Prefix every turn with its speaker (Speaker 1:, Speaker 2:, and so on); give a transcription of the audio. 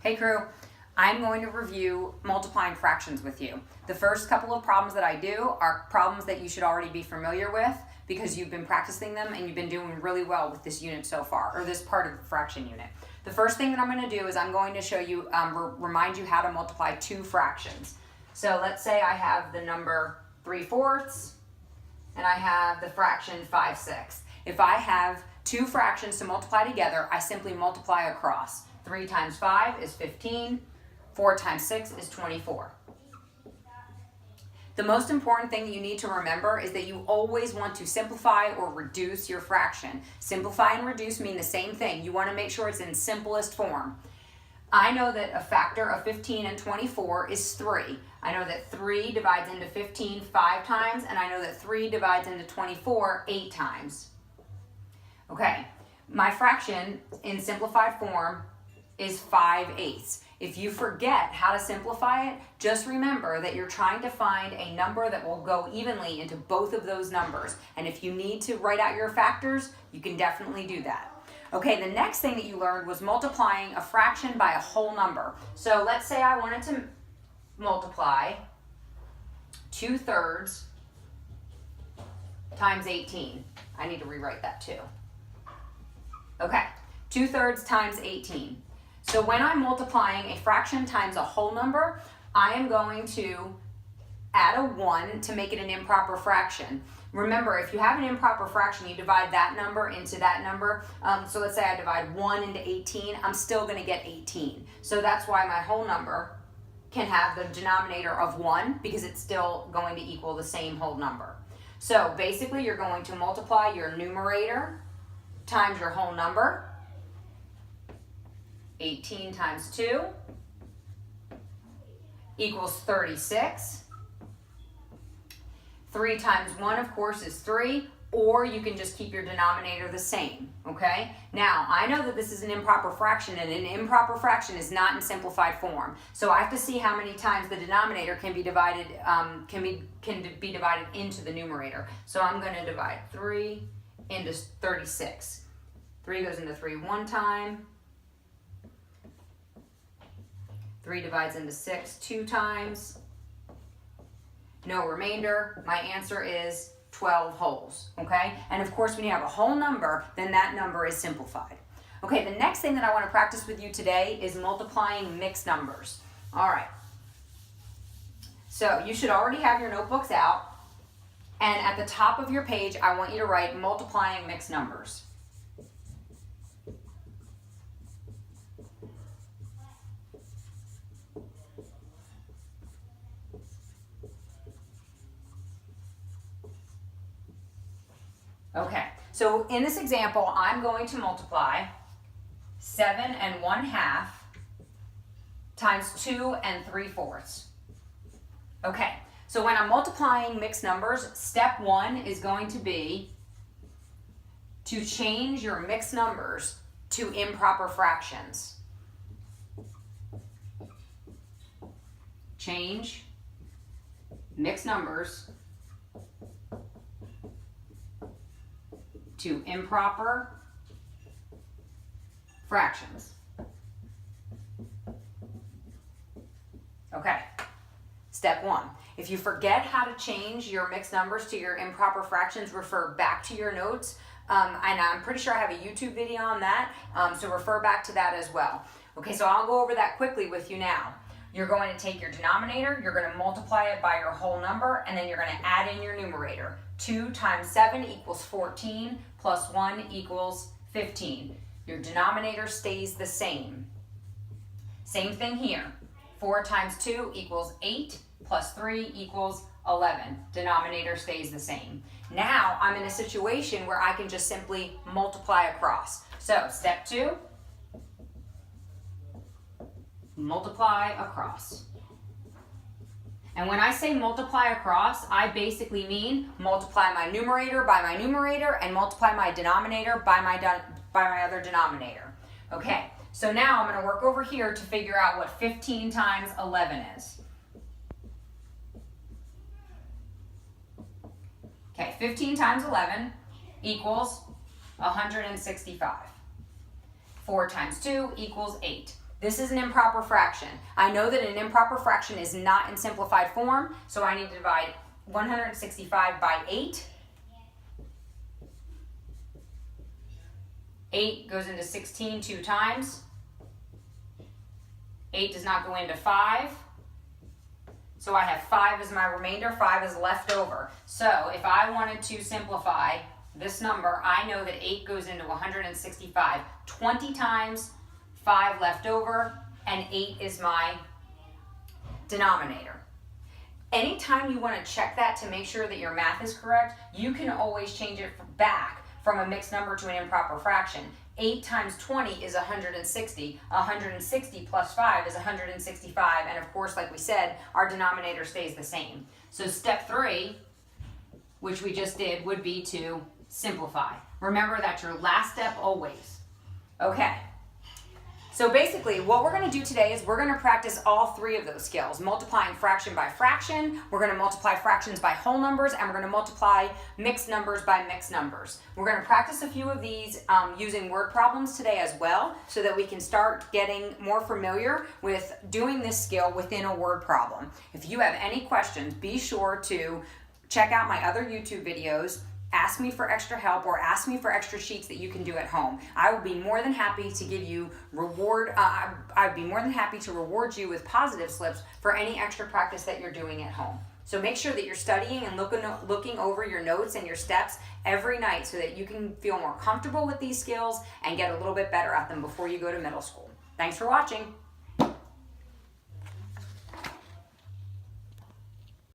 Speaker 1: Hey crew, I'm going to review multiplying fractions with you. The first couple of problems that I do are problems that you should already be familiar with because you've been practicing them and you've been doing really well with this unit so far, or this part of the fraction unit. The first thing that I'm going to do is I'm going to show you, remind you how to multiply two fractions. So let's say I have the number 3/4 and I have the fraction 5/6. If I have two fractions to multiply together, I simply multiply across. 3 times 5 is 15, 4 times 6 is 24. The most important thing you need to remember is that you always want to simplify or reduce your fraction. Simplify and reduce mean the same thing. You want to make sure it's in simplest form. I know that a factor of 15 and 24 is 3. I know that 3 divides into 15 5 times, and I know that 3 divides into 24 8 times. Okay, my fraction in simplified form is 5/8. If you forget how to simplify it, just remember that you're trying to find a number that will go evenly into both of those numbers. And if you need to write out your factors, you can definitely do that. Okay, the next thing that you learned was multiplying a fraction by a whole number. So let's say I wanted to multiply 2/3 times 18. I need to rewrite that too. Okay, 2/3 times 18. So when I'm multiplying a fraction times a whole number, I am going to add a 1 to make it an improper fraction. Remember, if you have an improper fraction, you divide that number into that number. So let's say I divide 1 into 18, I'm still going to get 18. So that's why my whole number can have the denominator of 1 because it's still going to equal the same whole number. So basically, you're going to multiply your numerator times your whole number. 18 times 2 equals 36. 3 times 1, of course, is 3, or you can just keep your denominator the same, okay? Now, I know that this is an improper fraction, and an improper fraction is not in simplified form. So I have to see how many times the denominator can be divided, divided into the numerator. So I'm going to divide 3 into 36. 3 goes into 3 one time. 3 divides into 6 2 times. No remainder. My answer is 12 wholes, okay? And of course, when you have a whole number, then that number is simplified. Okay, the next thing that I want to practice with you today is multiplying mixed numbers. All right. So you should already have your notebooks out. And at the top of your page, I want you to write multiplying mixed numbers. Okay, so in this example, I'm going to multiply 7 1/2 times 2 3/4. Okay, so when I'm multiplying mixed numbers, step 1 is going to be to change your mixed numbers to improper fractions. Change mixed numbers to improper fractions. Okay, step 1. If you forget how to change your mixed numbers to your improper fractions, refer back to your notes. And I'm pretty sure I have a YouTube video on that, so refer back to that as well. Okay, so I'll go over that quickly with you now. You're going to take your denominator, you're going to multiply it by your whole number, and then you're going to add in your numerator. 2 times 7 equals 14, plus 1 equals 15. Your denominator stays the same. Same thing here. 4 times 2 equals 8, plus 3 equals 11. Denominator stays the same. Now I'm in a situation where I can just simply multiply across. So step 2, multiply across. And when I say multiply across, I basically mean multiply my numerator by my numerator and multiply my denominator by my other denominator. Okay, so now I'm going to work over here to figure out what 15 times 11 is. Okay, 15 times 11 equals 165. 4 times 2 equals 8. This is an improper fraction. I know that an improper fraction is not in simplified form, so I need to divide 165 by 8. 8 goes into 16 2 times. 8 does not go into 5. So I have 5 as my remainder, 5 is left over. So if I wanted to simplify this number, I know that 8 goes into 165 20 times, 5 left over, and 8 is my denominator. Anytime you want to check that to make sure that your math is correct, you can always change it back from a mixed number to an improper fraction. 8 times 20 is 160. 160 plus 5 is 165. And of course, like we said, our denominator stays the same. So step 3, which we just did, would be to simplify. Remember, that's your last step always. Okay. So basically, what we're going to do today is we're going to practice all 3 of those skills. Multiplying fraction by fraction, we're going to multiply fractions by whole numbers, and we're going to multiply mixed numbers by mixed numbers. We're going to practice a few of these using word problems today as well, so that we can start getting more familiar with doing this skill within a word problem. If you have any questions, be sure to check out my other YouTube videos. Ask me for extra help or ask me for extra sheets that you can do at home. I will be more than happy to give you I'd be more than happy to reward you with positive slips for any extra practice that you're doing at home. So make sure that you're studying and looking over your notes and your steps every night so that you can feel more comfortable with these skills and get a little bit better at them before you go to middle school. Thanks for watching.